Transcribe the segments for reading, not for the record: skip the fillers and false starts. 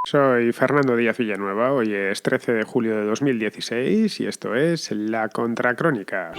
Soy Fernando Díaz Villanueva, hoy es 13 de julio de 2016 y esto es La Contracrónica.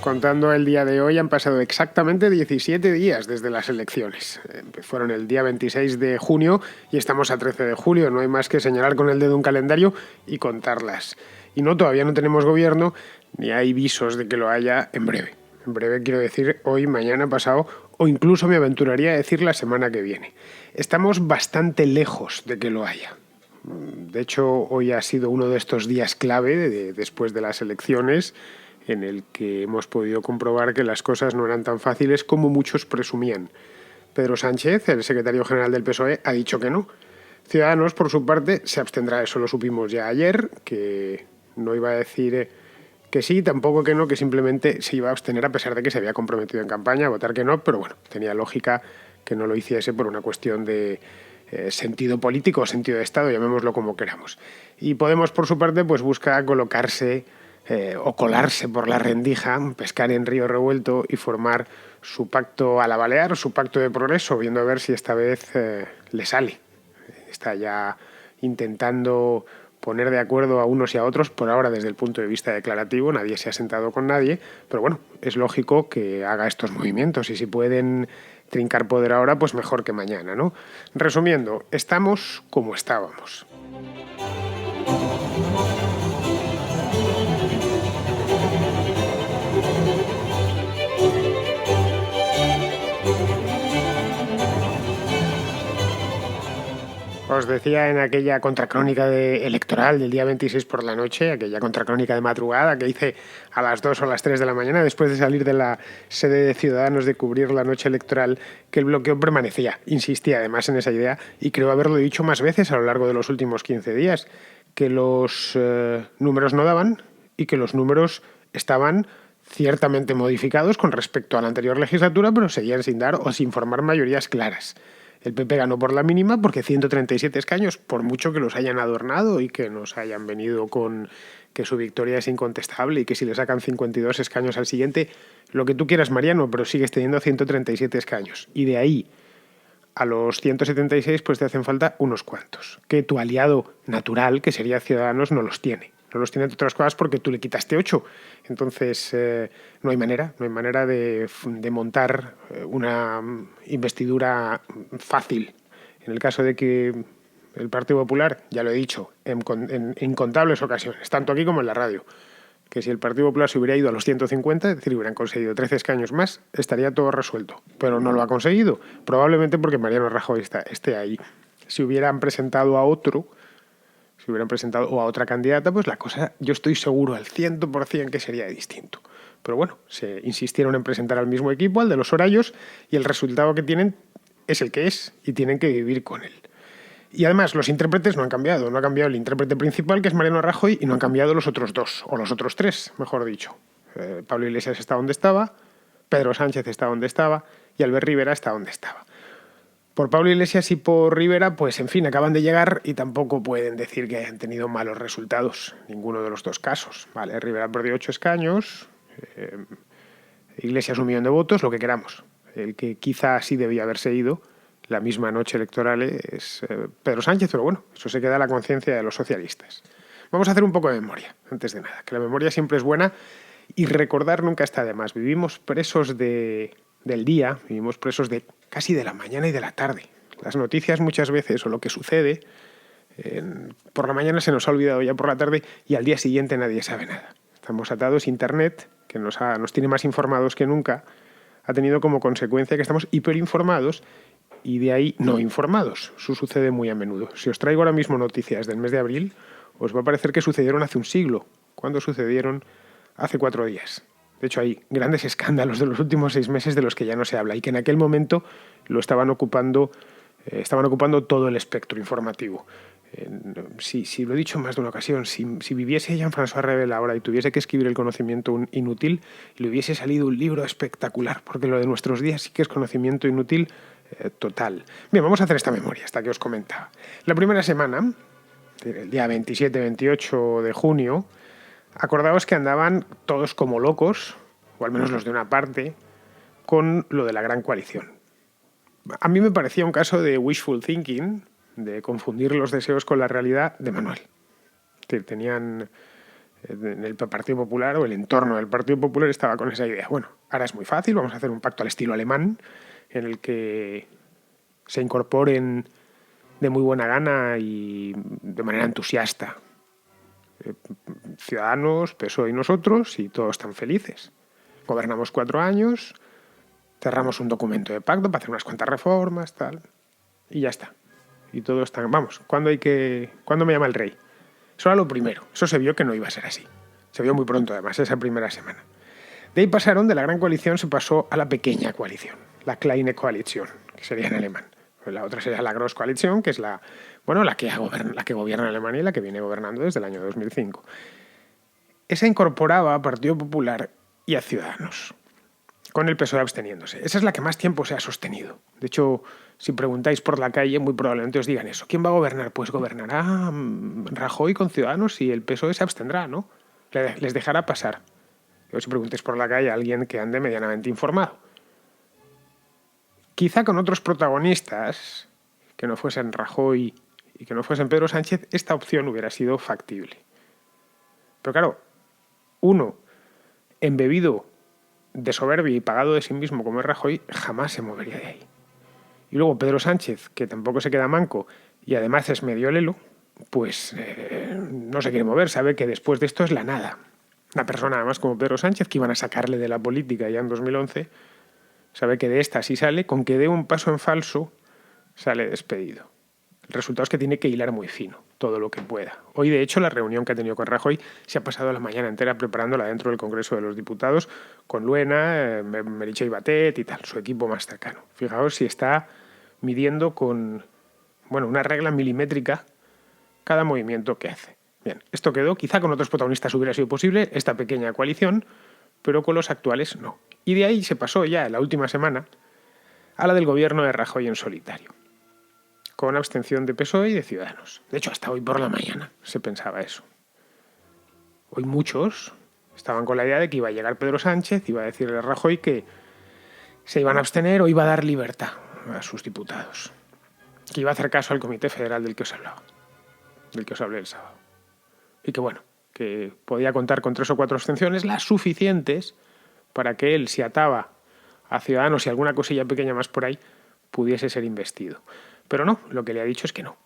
Contando el día de hoy han pasado exactamente 17 días desde las elecciones. Fueron el día 26 de junio y estamos a 13 de julio. No hay más que señalar con el dedo un calendario y contarlas. Y no, todavía no tenemos gobierno ni hay visos de que lo haya en breve. En breve quiero decir hoy, mañana, pasado o incluso me aventuraría a decir la semana que viene. Estamos bastante lejos de que lo haya. De hecho, hoy ha sido uno de estos días clave después de las elecciones en el que hemos podido comprobar que las cosas no eran tan fáciles como muchos presumían. Pedro Sánchez, el secretario general del PSOE, ha dicho que no. Ciudadanos, por su parte, se abstendrá. Eso lo supimos ya ayer, que no iba a decir que sí, tampoco que no, que simplemente se iba a abstener a pesar de que se había comprometido en campaña a votar que no, pero bueno, tenía lógica que no lo hiciese por una cuestión de sentido político o sentido de Estado, llamémoslo como queramos. Y Podemos, por su parte, pues busca colocarse o colarse por la rendija, pescar en río revuelto y formar su pacto a la Balear, su pacto de progreso, viendo a ver si esta vez le sale. Está ya intentando poner de acuerdo a unos y a otros, por ahora desde el punto de vista declarativo, nadie se ha sentado con nadie, pero bueno, es lógico que haga estos movimientos y si pueden trincar poder ahora, pues mejor que mañana, ¿no? Resumiendo, estamos como estábamos. Os decía en aquella contracrónica electoral del día 26 por la noche, aquella contracrónica de madrugada que hice a las 2 o las 3 de la mañana después de salir de la sede de Ciudadanos de cubrir la noche electoral, que el bloqueo permanecía. Insistía además en esa idea y creo haberlo dicho más veces a lo largo de los últimos 15 días, que los números no daban y que los números estaban ciertamente modificados con respecto a la anterior legislatura, pero seguían sin dar o sin formar mayorías claras. El PP ganó por la mínima porque 137 escaños, por mucho que los hayan adornado y que nos hayan venido con que su victoria es incontestable y que si le sacan 52 escaños al siguiente, lo que tú quieras, Mariano, pero sigues teniendo 137 escaños. Y de ahí a los 176 pues te hacen falta unos cuantos, que tu aliado natural, que sería Ciudadanos, no los tiene. No los tiene, entre otras cosas, porque tú le quitaste 8. Entonces, no hay manera de montar una investidura fácil. En el caso de que el Partido Popular, ya lo he dicho, en incontables ocasiones, tanto aquí como en la radio, que si el Partido Popular se hubiera ido a los 150, es decir, hubieran conseguido 13 escaños más, estaría todo resuelto. Pero no lo ha conseguido, probablemente porque Mariano Rajoy esté ahí. Si hubieran presentado a otro, si hubieran presentado o a otra candidata, pues la cosa, yo estoy seguro al 100% que sería distinto. Pero bueno, se insistieron en presentar al mismo equipo, al de los Horayos, y el resultado que tienen es el que es, y tienen que vivir con él. Y además, los intérpretes no han cambiado. No ha cambiado el intérprete principal, que es Mariano Rajoy, y no han cambiado los otros dos, o los otros tres, mejor dicho. Pablo Iglesias está donde estaba, Pedro Sánchez está donde estaba, y Albert Rivera está donde estaba. Por Pablo Iglesias y por Rivera, pues en fin, acaban de llegar y tampoco pueden decir que hayan tenido malos resultados, ninguno de los dos casos. Vale, Rivera perdió 8 escaños, Iglesias 1 millón de votos, lo que queramos. El que quizá sí debía haberse ido la misma noche electoral es Pedro Sánchez, pero bueno, eso se queda a la conciencia de los socialistas. Vamos a hacer un poco de memoria, antes de nada, que la memoria siempre es buena y recordar nunca está de más. Vivimos presos del día, vivimos presos casi de la mañana y de la tarde. Las noticias muchas veces, o lo que sucede, por la mañana se nos ha olvidado ya por la tarde y al día siguiente nadie sabe nada. Estamos atados. Internet, que nos tiene más informados que nunca, ha tenido como consecuencia que estamos hiperinformados y de ahí no informados. Eso sucede muy a menudo. Si os traigo ahora mismo noticias del mes de abril, os va a parecer que sucedieron hace un siglo, cuando sucedieron hace 4 días. De hecho, hay grandes escándalos de los últimos 6 meses de los que ya no se habla y que en aquel momento lo estaban ocupando todo el espectro informativo. Si lo he dicho en más de una ocasión, si viviese Jean-François Rebel ahora y tuviese que escribir el conocimiento inútil, le hubiese salido un libro espectacular, porque lo de nuestros días sí que es conocimiento inútil total. Bien, vamos a hacer esta memoria, esta que os comentaba. La primera semana el día 27-28 de junio, acordaos que andaban todos como locos, o al menos los de una parte, con lo de la gran coalición. A mí me parecía un caso de wishful thinking, de confundir los deseos con la realidad de manual. Es decir, tenían en el Partido Popular o el entorno del Partido Popular estaba con esa idea. Bueno, ahora es muy fácil, vamos a hacer un pacto al estilo alemán en el que se incorporen de muy buena gana y de manera entusiasta Ciudadanos, PSOE y nosotros, y todos están felices. Gobernamos 4 años, cerramos un documento de pacto para hacer unas cuantas reformas, tal, y ya está. Y todo está... Vamos, ¿cuándo me llama el rey? Eso era lo primero. Eso se vio que no iba a ser así. Se vio muy pronto, además, esa primera semana. De ahí pasaron, de la gran coalición se pasó a la pequeña coalición, la Kleine Koalition, que sería en alemán. La otra sería la Großkoalition, que es la que gobierna Alemania y la que viene gobernando desde el año 2005. Esa incorporaba a Partido Popular y a Ciudadanos, con el PSOE absteniéndose. Esa es la que más tiempo se ha sostenido. De hecho, si preguntáis por la calle, muy probablemente os digan eso. ¿Quién va a gobernar? Pues gobernará Rajoy con Ciudadanos y el PSOE se abstendrá, ¿no? Les dejará pasar. O si preguntáis por la calle a alguien que ande medianamente informado. Quizá con otros protagonistas, que no fuesen Rajoy y que no fuesen Pedro Sánchez, esta opción hubiera sido factible. Pero claro, uno embebido de soberbia y pagado de sí mismo como es Rajoy, jamás se movería de ahí. Y luego Pedro Sánchez, que tampoco se queda manco y además es medio lelo, pues no se quiere mover, sabe que después de esto es la nada. Una persona además como Pedro Sánchez, que iban a sacarle de la política ya en 2011, sabe que de esta sí sale, con que dé un paso en falso, sale despedido. El resultado es que tiene que hilar muy fino, todo lo que pueda. Hoy, de hecho, la reunión que ha tenido con Rajoy se ha pasado la mañana entera preparándola dentro del Congreso de los Diputados con Luena, Meritxell Batet y tal, su equipo más cercano. Fijaos si está midiendo con una regla milimétrica cada movimiento que hace. Bien, esto quedó, quizá con otros protagonistas hubiera sido posible, esta pequeña coalición, pero con los actuales no. Y de ahí se pasó ya en la última semana a la del gobierno de Rajoy en solitario, con abstención de PSOE y de Ciudadanos. De hecho, hasta hoy por la mañana se pensaba eso. Hoy muchos estaban con la idea de que iba a llegar Pedro Sánchez, iba a decirle a Rajoy que se iban a abstener o iba a dar libertad a sus diputados, que iba a hacer caso al Comité Federal del que os hablaba, del que os hablé el sábado. Y que que podía contar con 3 o 4 abstenciones, las suficientes para que él, si ataba a Ciudadanos y alguna cosilla pequeña más por ahí, pudiese ser investido. Pero no, lo que le ha dicho es que no.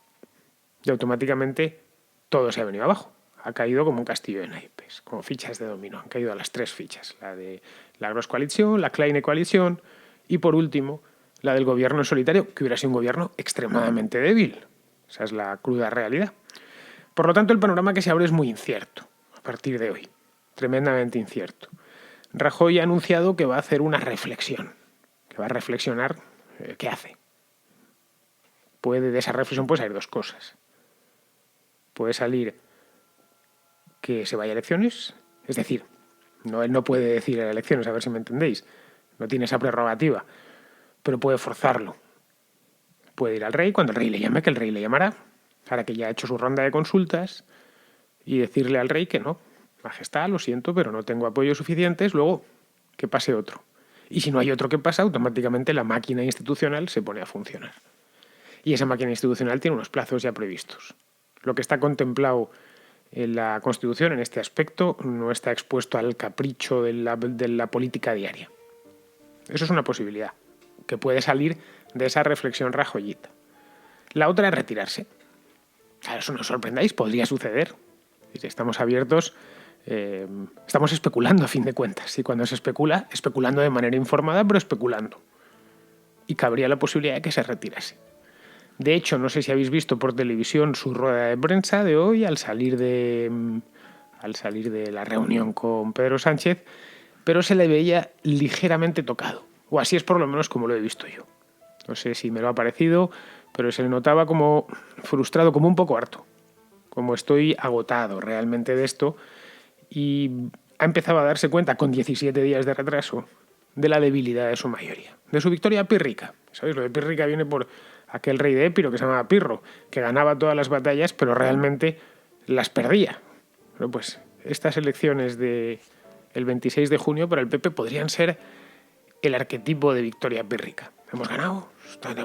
Y automáticamente todo se ha venido abajo. Ha caído como un castillo de naipes, como fichas de dominó. Han caído las 3 fichas, la de la Großkoalition, la Kleine Koalition y, por último, la del gobierno en solitario, que hubiera sido un gobierno extremadamente débil. Esa es la cruda realidad. Por lo tanto, el panorama que se abre es muy incierto a partir de hoy, tremendamente incierto. Rajoy ha anunciado que va a hacer una reflexión, que va a reflexionar qué hace. De esa reflexión puede salir 2 cosas. Puede salir que se vaya a elecciones, es decir, él no puede decir a elecciones, a ver si me entendéis, no tiene esa prerrogativa, pero puede forzarlo. Puede ir al rey cuando el rey le llame, que el rey le llamará, ahora que ya ha hecho su ronda de consultas, y decirle al rey que no, majestad, lo siento, pero no tengo apoyos suficientes, luego que pase otro. Y si no hay otro que pasa, automáticamente la máquina institucional se pone a funcionar. Y esa máquina institucional tiene unos plazos ya previstos. Lo que está contemplado en la Constitución en este aspecto no está expuesto al capricho de la política diaria. Eso es una posibilidad que puede salir de esa reflexión rajoyita. La otra es retirarse. Claro, eso no os sorprendáis, podría suceder. Estamos abiertos, estamos especulando a fin de cuentas. Y cuando se especula, especulando de manera informada, pero especulando. Y cabría la posibilidad de que se retirase. De hecho, no sé si habéis visto por televisión su rueda de prensa de hoy al salir de la reunión con Pedro Sánchez, pero se le veía ligeramente tocado. O así es por lo menos como lo he visto yo. No sé si me lo ha parecido, pero se le notaba como frustrado, como un poco harto. Como estoy agotado realmente de esto. Y ha empezado a darse cuenta, con 17 días de retraso, de la debilidad de su mayoría. De su victoria pírrica. ¿Sabéis? Lo de pírrica viene por aquel rey de Épiro que se llamaba Pirro, que ganaba todas las batallas, pero realmente las perdía. Bueno, pues estas elecciones del 26 de junio para el PP podrían ser el arquetipo de victoria pírrica. Hemos ganado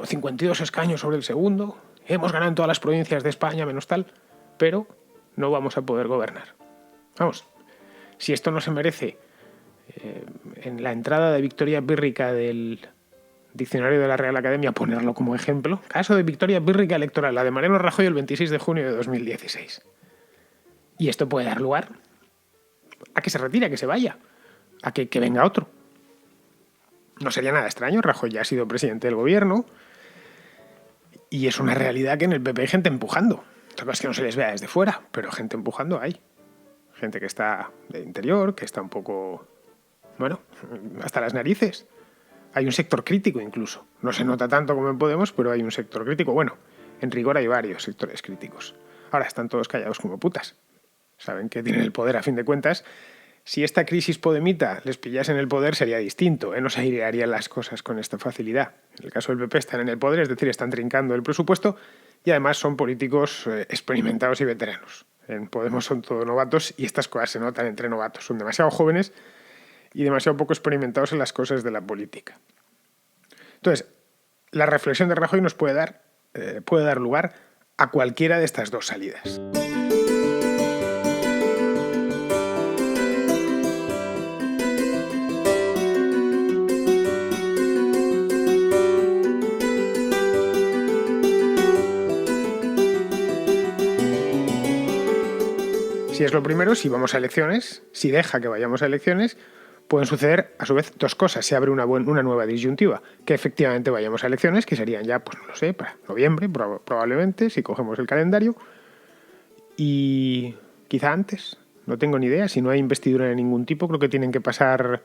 52 escaños sobre el segundo, hemos ganado en todas las provincias de España menos tal, pero no vamos a poder gobernar. Vamos, si esto no se merece en la entrada de victoria pírrica del diccionario de la Real Academia ponerlo como ejemplo, caso de victoria pírrica electoral, la de Mariano Rajoy el 26 de junio de 2016. Y esto puede dar lugar a que se retire, a que se vaya, a que venga otro. No sería nada extraño, Rajoy ya ha sido presidente del gobierno y es una realidad que en el PP hay gente empujando. Otra cosa es que no se les vea desde fuera, pero gente empujando hay. Gente que está de interior, que está un poco, bueno, hasta las narices. Hay un sector crítico incluso. No se nota tanto como en Podemos, pero hay un sector crítico. Bueno, en rigor hay varios sectores críticos. Ahora están todos callados como putas. Saben que tienen el poder a fin de cuentas. Si esta crisis podemita les pillase en el poder sería distinto, no se airearían las cosas con esta facilidad. En el caso del PP están en el poder, es decir, están trincando el presupuesto y además son políticos experimentados y veteranos. En Podemos son todos novatos y estas cosas se notan entre novatos. Son demasiado jóvenes y demasiado poco experimentados en las cosas de la política. Entonces, la reflexión de Rajoy nos puede dar lugar a cualquiera de estas dos salidas. Si es lo primero, si vamos a elecciones, si deja que vayamos a elecciones, pueden suceder a su vez dos cosas. Se abre una nueva disyuntiva, que efectivamente vayamos a elecciones, que serían ya, pues no lo sé, para noviembre probablemente, si cogemos el calendario, y quizá antes, no tengo ni idea, si no hay investidura de ningún tipo, creo que tienen que pasar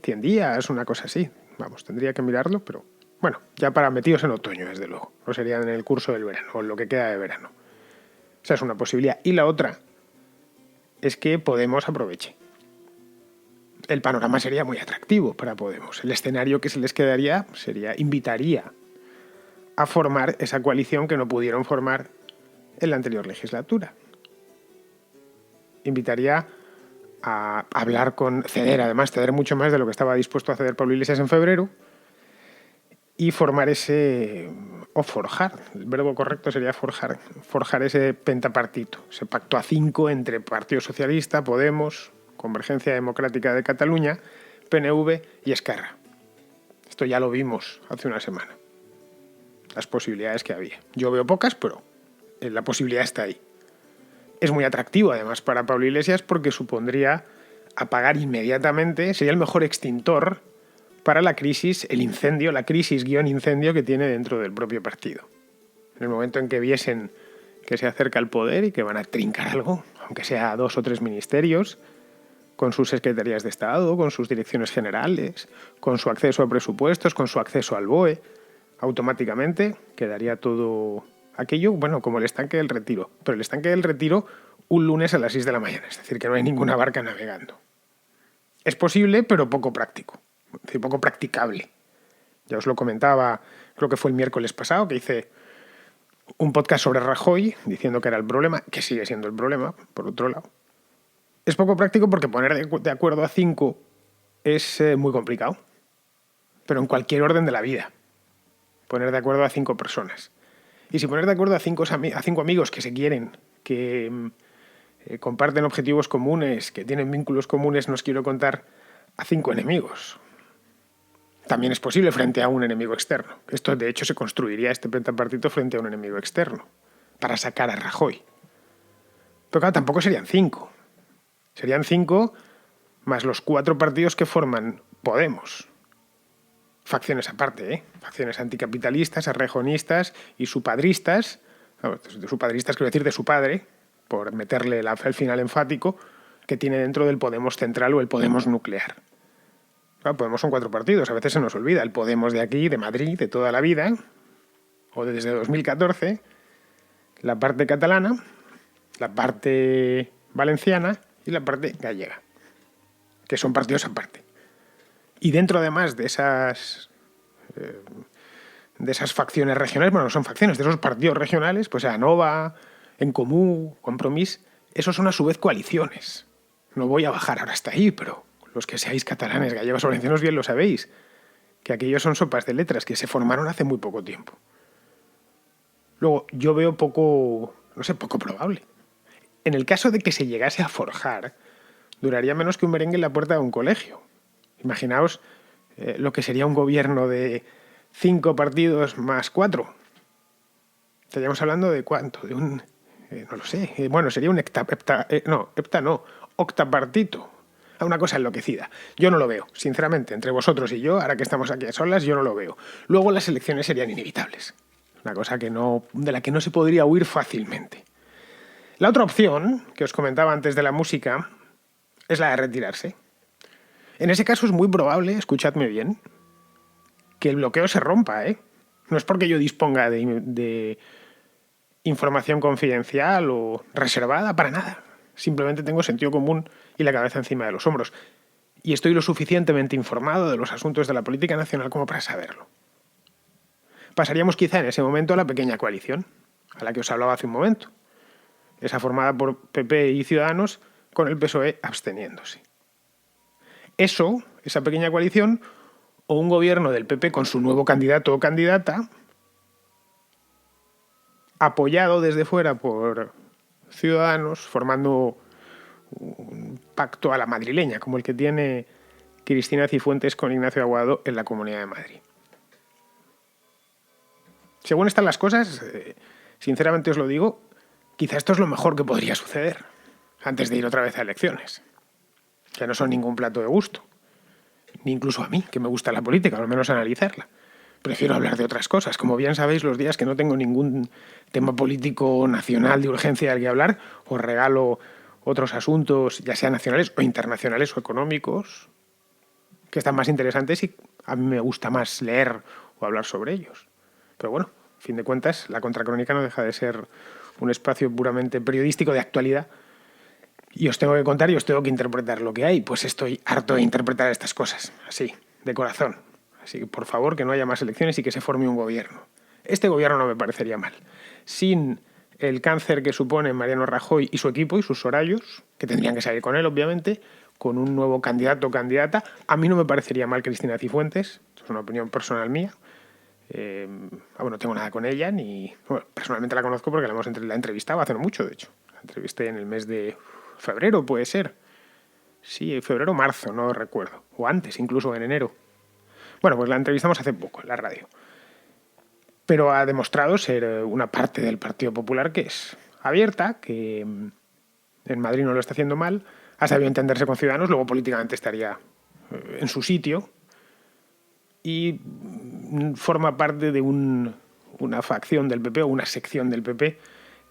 100 días, una cosa así. Vamos, tendría que mirarlo, pero bueno, ya para metidos en otoño, desde luego, no serían en el curso del verano, o en lo que queda de verano. Esa es una posibilidad. Y la otra es que Podemos aproveche. El panorama sería muy atractivo para Podemos. El escenario que se les quedaría invitaría a formar esa coalición que no pudieron formar en la anterior legislatura. Invitaría a hablar ceder mucho más de lo que estaba dispuesto a ceder Pablo Iglesias en febrero y formar forjar, el verbo correcto sería forjar ese pentapartito, ese pacto a 5 entre Partido Socialista, Podemos, Convergencia Democrática de Cataluña, PNV y Esquerra. Esto ya lo vimos hace una semana. Las posibilidades que había. Yo veo pocas, pero la posibilidad está ahí. Es muy atractivo además para Pablo Iglesias porque supondría apagar inmediatamente, sería el mejor extintor para la crisis, la crisis-incendio que tiene dentro del propio partido. En el momento en que viesen que se acerca el poder y que van a trincar algo, aunque sea 2 o 3 ministerios, con sus secretarías de Estado, con sus direcciones generales, con su acceso a presupuestos, con su acceso al BOE, automáticamente quedaría todo aquello, bueno, como el estanque del Retiro. Pero el estanque del Retiro un lunes a las 6 de la mañana, es decir, que no hay ninguna barca navegando. Es posible, pero poco práctico. Es decir, poco practicable. Ya os lo comentaba, creo que fue el miércoles pasado, que hice un podcast sobre Rajoy, diciendo que era el problema, que sigue siendo el problema, por otro lado. Es poco práctico porque poner de acuerdo a 5 es muy complicado, pero en cualquier orden de la vida. Poner de acuerdo a 5 personas. Y si poner de acuerdo a 5 amigos que se quieren, que comparten objetivos comunes, que tienen vínculos comunes, no os quiero contar a 5 enemigos. También es posible frente a un enemigo externo. Esto, de hecho, se construiría este pentapartito frente a un enemigo externo, para sacar a Rajoy. Pero claro, tampoco serían 5. Serían 5 más los 4 partidos que forman Podemos. Facciones aparte, facciones anticapitalistas, arrejonistas y supadristas. De supadristas quiero decir de su padre, por meterle el final enfático, que tiene dentro del Podemos central o el Podemos nuclear. Claro, Podemos son 4 partidos, a veces se nos olvida. El Podemos de aquí, de Madrid, de toda la vida, o desde 2014, la parte catalana, la parte valenciana y la parte gallega, que son partidos aparte. Y dentro además de de esas facciones regionales, bueno, no son facciones, de esos partidos regionales, pues Anova, En Comú, Compromís, esos son a su vez coaliciones. No voy a bajar ahora hasta ahí, pero los que seáis catalanes, gallegos o valencianos bien lo sabéis, que aquellos son sopas de letras que se formaron hace muy poco tiempo. Luego, yo veo poco probable. En el caso de que se llegase a forjar, duraría menos que un merengue en la puerta de un colegio. Imaginaos lo que sería un gobierno de 5 partidos más 4. Estaríamos hablando de cuánto, de un... no lo sé. Bueno, sería un octapartito. Una cosa enloquecida. Yo no lo veo, sinceramente, entre vosotros y yo, ahora que estamos aquí a solas, yo no lo veo. Luego las elecciones serían inevitables. Una cosa de la que no se podría huir fácilmente. La otra opción, que os comentaba antes de la música, es la de retirarse. En ese caso es muy probable, escuchadme bien, que el bloqueo se rompa, ¿eh? No es porque yo disponga de información confidencial o reservada, para nada. Simplemente tengo sentido común y la cabeza encima de los hombros. Y estoy lo suficientemente informado de los asuntos de la política nacional como para saberlo. Pasaríamos quizá en ese momento a la pequeña coalición, a la que os hablaba hace un momento. Esa formada por PP y Ciudadanos, con el PSOE absteniéndose. Esa pequeña coalición, o un gobierno del PP con su nuevo candidato o candidata, apoyado desde fuera por Ciudadanos, formando un pacto a la madrileña, como el que tiene Cristina Cifuentes con Ignacio Aguado en la Comunidad de Madrid. Según están las cosas, sinceramente os lo digo, quizá esto es lo mejor que podría suceder antes de ir otra vez a elecciones, que no son ningún plato de gusto, ni incluso a mí, que me gusta la política, al menos analizarla. Prefiero hablar de otras cosas. Como bien sabéis, los días que no tengo ningún tema político nacional de urgencia del que hablar, os regalo otros asuntos, ya sean nacionales o internacionales o económicos, que están más interesantes y a mí me gusta más leer o hablar sobre ellos. Pero bueno, a fin de cuentas, la Contracrónica no deja de ser un espacio puramente periodístico de actualidad y os tengo que contar y os tengo que interpretar lo que hay. Pues estoy harto de interpretar estas cosas, así, de corazón. Así que, por favor, que no haya más elecciones y que se forme un gobierno. Este gobierno no me parecería mal. Sin el cáncer que supone Mariano Rajoy y su equipo y sus sorayos, que tendrían que salir con él, obviamente, con un nuevo candidato o candidata, a mí no me parecería mal Cristina Cifuentes, es una opinión personal mía. No tengo nada con ella, personalmente la conozco porque la entrevistaba hace no mucho, de hecho. La entrevisté en el mes de febrero, puede ser. Sí, febrero o marzo, no recuerdo. O antes, incluso en enero. Bueno, pues la entrevistamos hace poco en la radio. Pero ha demostrado ser una parte del Partido Popular que es abierta, que en Madrid no lo está haciendo mal, ha sabido entenderse con Ciudadanos, luego políticamente estaría en su sitio y forma parte de una facción del PP o una sección del PP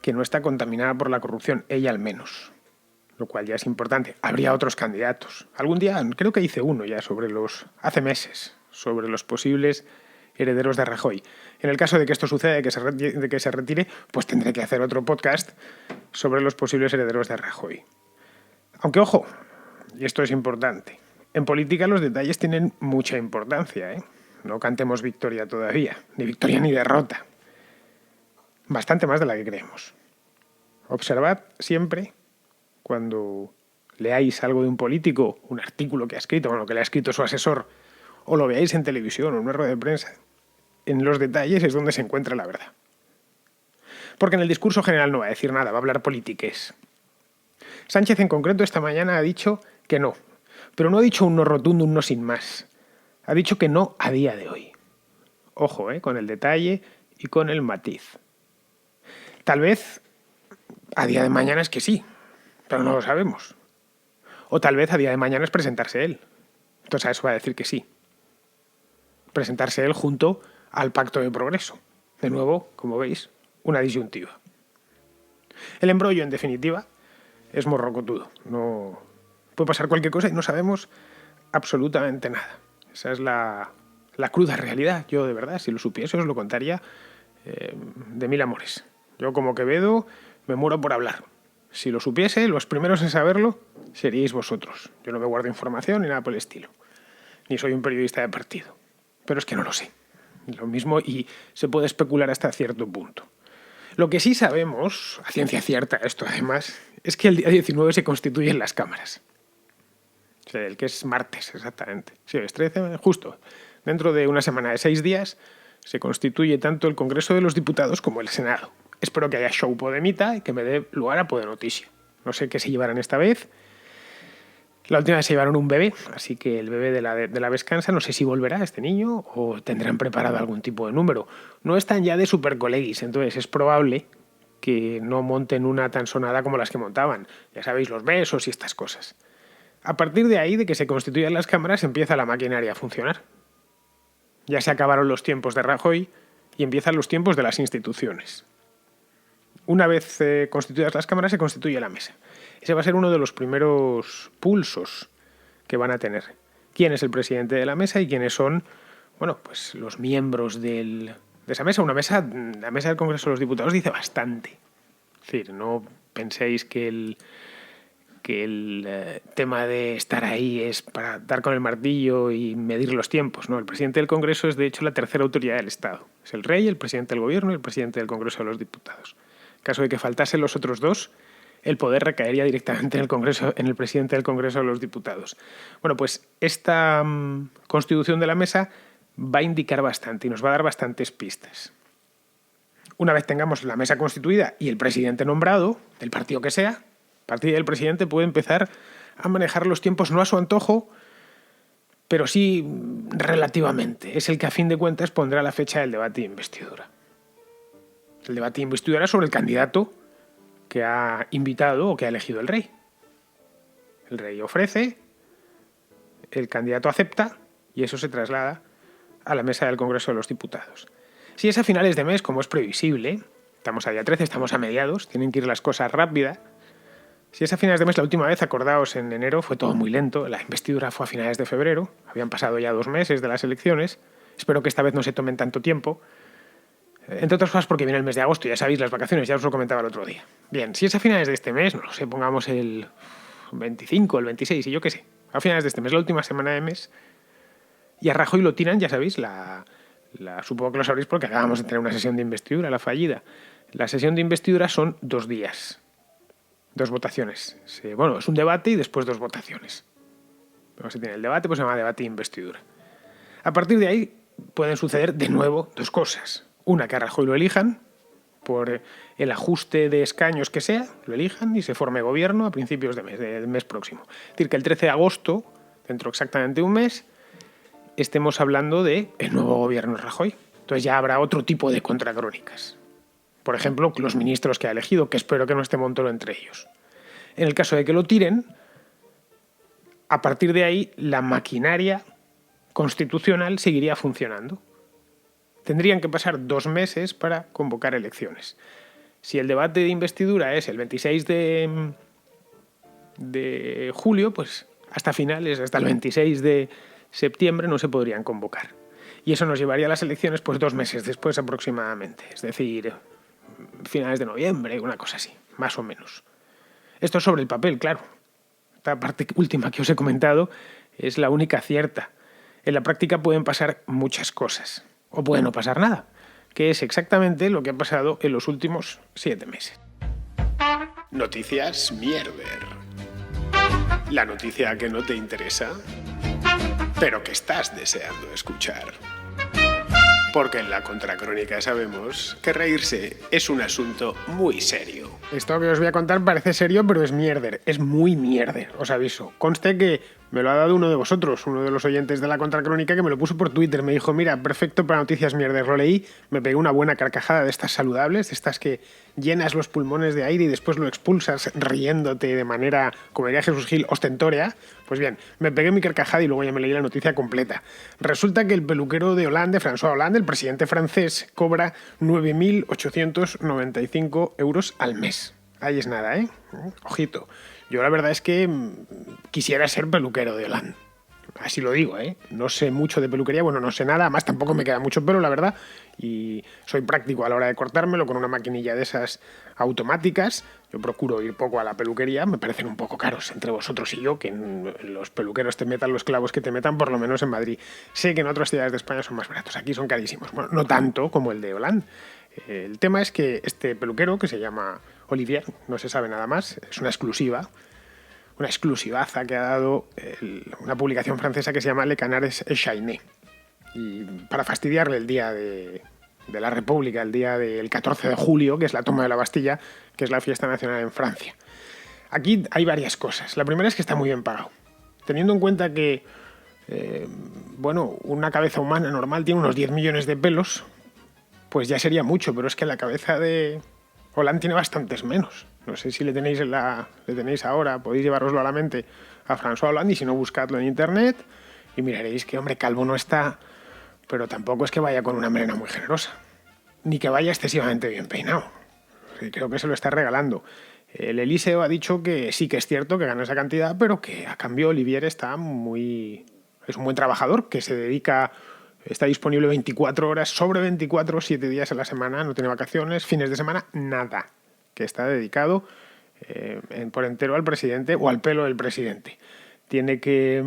que no está contaminada por la corrupción, ella al menos, lo cual ya es importante. Habría otros candidatos. Algún día, creo que hice uno ya hace meses, sobre los posibles herederos de Rajoy. En el caso de que esto suceda, de que se retire, pues tendré que hacer otro podcast sobre los posibles herederos de Rajoy. Aunque, ojo, y esto es importante, en política los detalles tienen mucha importancia, ¿eh? No cantemos victoria todavía, ni victoria ni derrota. Bastante más de la que creemos. Observad siempre, cuando leáis algo de un político, un artículo que ha escrito, o lo que le ha escrito su asesor, o lo veáis en televisión o en una rueda de prensa, en los detalles es donde se encuentra la verdad. Porque en el discurso general no va a decir nada, va a hablar politiqués. Sánchez en concreto esta mañana ha dicho que no, pero no ha dicho un no rotundo, un no sin más. Ha dicho que no a día de hoy. Ojo, con el detalle y con el matiz. Tal vez a día de mañana es que sí, pero no lo sabemos. O tal vez a día de mañana es presentarse él. Entonces a eso va a decir que sí. Presentarse él junto al Pacto de Progreso. De nuevo, como veis, una disyuntiva. El embrollo, en definitiva, es morrocotudo. No puede pasar cualquier cosa y no sabemos absolutamente nada. Esa es la cruda realidad. Yo, de verdad, si lo supiese, os lo contaría de mil amores. Yo, como Quevedo, me muero por hablar. Si lo supiese, los primeros en saberlo seríais vosotros. Yo no me guardo información ni nada por el estilo. Ni soy un periodista de partido. Pero es que no lo sé. Lo mismo, y se puede especular hasta cierto punto. Lo que sí sabemos, a ciencia cierta esto además, es que el día 19 se constituyen las cámaras. O sea, el que es martes, exactamente. Sí, es 13, justo. Dentro de una semana de 6 días se constituye tanto el Congreso de los Diputados como el Senado. Espero que haya show podemita y que me dé lugar a Podenoticia. No sé qué se llevarán esta vez. La última vez se llevaron un bebé, así que el bebé de la Vescansa, no sé si volverá este niño o tendrán preparado algún tipo de número. No están ya de supercolegis, entonces es probable que no monten una tan sonada como las que montaban. Ya sabéis, los besos y estas cosas. A partir de ahí, de que se constituyan las cámaras, empieza la maquinaria a funcionar. Ya se acabaron los tiempos de Rajoy y empiezan los tiempos de las instituciones. Una vez constituidas las cámaras, se constituye la mesa. Ese va a ser uno de los primeros pulsos que van a tener. ¿Quién es el presidente de la mesa y quiénes son, bueno, pues los miembros de esa mesa? La mesa del Congreso de los Diputados dice bastante. Es decir, no penséis que el tema de estar ahí es para dar con el martillo y medir los tiempos. No, el presidente del Congreso es, de hecho, la tercera autoridad del Estado. Es el rey, el presidente del Gobierno y el presidente del Congreso de los Diputados. En caso de que faltasen los otros dos, el poder recaería directamente en el presidente del Congreso de los Diputados. Bueno, pues esta constitución de la mesa va a indicar bastante y nos va a dar bastantes pistas. Una vez tengamos la mesa constituida y el presidente nombrado, del partido que sea, a partir del presidente puede empezar a manejar los tiempos no a su antojo, pero sí relativamente. Es el que a fin de cuentas pondrá la fecha del debate de investidura. El debate de investidura sobre el candidato que ha invitado o que ha elegido el rey. El rey ofrece, el candidato acepta y eso se traslada a la mesa del Congreso de los Diputados. Si es a finales de mes, como es previsible, estamos a día 13, estamos a mediados, tienen que ir las cosas rápidas. Si es a finales de mes, la última vez, acordaos, en enero fue todo muy lento, la investidura fue a finales de febrero, habían pasado ya 2 meses de las elecciones, espero que esta vez no se tomen tanto tiempo, entre otras cosas porque viene el mes de agosto, ya sabéis, las vacaciones, ya os lo comentaba el otro día. Bien, si es a finales de este mes, no lo sé, pongamos el 25, el 26, y yo qué sé, a finales de este mes, la última semana de mes, y a Rajoy lo tiran, ya sabéis, supongo que lo sabréis porque acabamos de tener una sesión de investidura, la fallida. La sesión de investidura son 2 días, 2 votaciones. Bueno, es un debate y después 2 votaciones. Luego se tiene el debate, pues se llama debate de investidura. A partir de ahí pueden suceder de nuevo 2 cosas. Una, que a Rajoy lo elijan, por el ajuste de escaños que sea, lo elijan y se forme gobierno a principios del mes próximo. Es decir, que el 13 de agosto, dentro exactamente de un mes, estemos hablando de el nuevo gobierno de Rajoy. Entonces ya habrá otro tipo de contracrónicas. Por ejemplo, los ministros que ha elegido, que espero que no esté Montoro entre ellos. En el caso de que lo tiren, a partir de ahí la maquinaria constitucional seguiría funcionando. Tendrían que pasar 2 meses para convocar elecciones. Si el debate de investidura es el 26 de julio, pues hasta finales, hasta el 26 de septiembre no se podrían convocar. Y eso nos llevaría a las elecciones pues 2 meses después aproximadamente. Es decir, finales de noviembre, una cosa así, más o menos. Esto es sobre el papel, claro. Esta parte última que os he comentado es la única cierta. En la práctica pueden pasar muchas cosas. O puede no pasar nada, que es exactamente lo que ha pasado en los últimos 7 meses. Noticias Mierder. La noticia que no te interesa, pero que estás deseando escuchar. Porque en la Contracrónica sabemos que reírse es un asunto muy serio. Esto que os voy a contar parece serio, pero es mierder. Es muy mierder, os aviso. Conste que me lo ha dado uno de vosotros, uno de los oyentes de la Contracrónica, que me lo puso por Twitter. Me dijo, mira, perfecto para noticias mierder. Lo leí, me pegué una buena carcajada de estas saludables, de estas que llenas los pulmones de aire y después lo expulsas riéndote de manera, como diría Jesús Gil, ostentoria. Pues bien, me pegué mi carcajada y luego ya me leí la noticia completa. Resulta que el peluquero de Hollande, François Hollande, el presidente francés, cobra 9.895 euros al mes. Ahí es nada, ¿eh? Ojito. Yo la verdad es que quisiera ser peluquero de Hollande. así lo digo, ¿eh? No sé mucho de peluquería, bueno, no sé nada, además tampoco me queda mucho pelo, la verdad, y soy práctico a la hora de cortármelo con una maquinilla de esas automáticas. Yo procuro ir poco a la peluquería, me parecen un poco caros entre vosotros y yo, que los peluqueros te metan los clavos que te metan, por lo menos en Madrid. Sé que en otras ciudades de España son más baratos, aquí son carísimos, bueno, no tanto como el de Hollande. El tema es que este peluquero, que se llama Olivier, no se sabe nada más, es una exclusivaza que ha dado una publicación francesa que se llama Le Canares Chainé. Y para fastidiarle el día de la República, el día del 14 de julio, que es la toma de la Bastilla, que es la fiesta nacional en Francia. Aquí hay varias cosas. La primera es que está muy bien pagado. Teniendo en cuenta que, una cabeza humana normal tiene unos 10 millones de pelos, pues ya sería mucho, pero es que la cabeza de Hollande tiene bastantes menos. No sé si le tenéis ahora, podéis llevaroslo a la mente a François Hollande, y si no, buscadlo en internet y miraréis que, hombre, calvo no está, pero tampoco es que vaya con una melena muy generosa, ni que vaya excesivamente bien peinado. Sí, creo que se lo está regalando. El Eliseo ha dicho que sí que es cierto que gana esa cantidad, pero que a cambio Olivier es un buen trabajador, que se dedica, está disponible 24 horas, sobre 24, 7 días a la semana, no tiene vacaciones, fines de semana, nada, que está dedicado por entero al presidente o al pelo del presidente. Tiene que,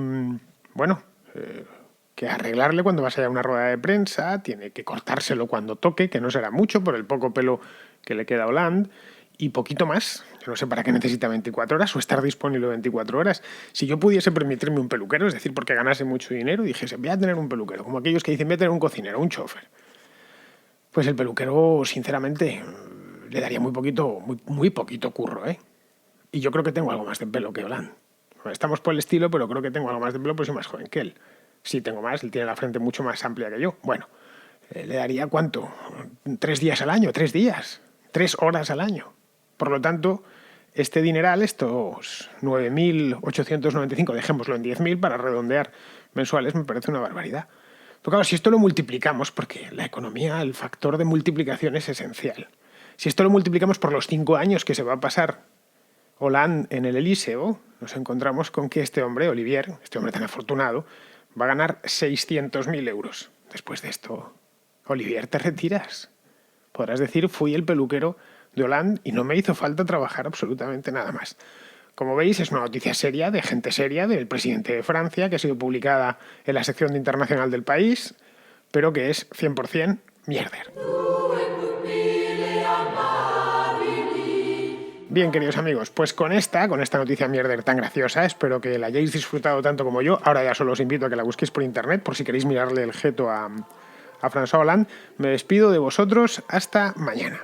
que arreglarle cuando vas a ir a una rueda de prensa, tiene que cortárselo cuando toque, que no será mucho por el poco pelo que le queda a Hollande, y poquito más. Yo no sé para qué necesita 24 horas o estar disponible 24 horas. Si yo pudiese permitirme un peluquero, es decir, porque ganase mucho dinero, dijese, voy a tener un peluquero, como aquellos que dicen, voy a tener un cocinero, un chofer. Pues el peluquero, sinceramente, le daría muy poquito curro, ¿eh? Y yo creo que tengo algo más de pelo que Hollande. Estamos por el estilo, pero creo que tengo algo más de pelo, pues soy más joven que él. Sí, tengo más, él tiene la frente mucho más amplia que yo. Bueno, ¿le daría cuánto? 3 días al año, 3 días, 3 horas al año. Por lo tanto, este dineral, estos 9.895, dejémoslo en 10.000 para redondear mensuales, me parece una barbaridad. Pero claro, si esto lo multiplicamos, porque la economía, el factor de multiplicación es esencial. Si esto lo multiplicamos por los 5 años que se va a pasar Hollande en el Elíseo, nos encontramos con que este hombre, Olivier, este hombre tan afortunado, va a ganar 600.000 euros. Después de esto, Olivier, te retiras. Podrás decir, fui el peluquero de Hollande y no me hizo falta trabajar absolutamente nada más. Como veis, es una noticia seria, de gente seria, del presidente de Francia, que ha sido publicada en la sección de Internacional del País, pero que es 100% mierder. Bien, queridos amigos, pues con esta noticia mierder tan graciosa, espero que la hayáis disfrutado tanto como yo. Ahora ya solo os invito a que la busquéis por internet, por si queréis mirarle el jeto a François Hollande. Me despido de vosotros hasta mañana.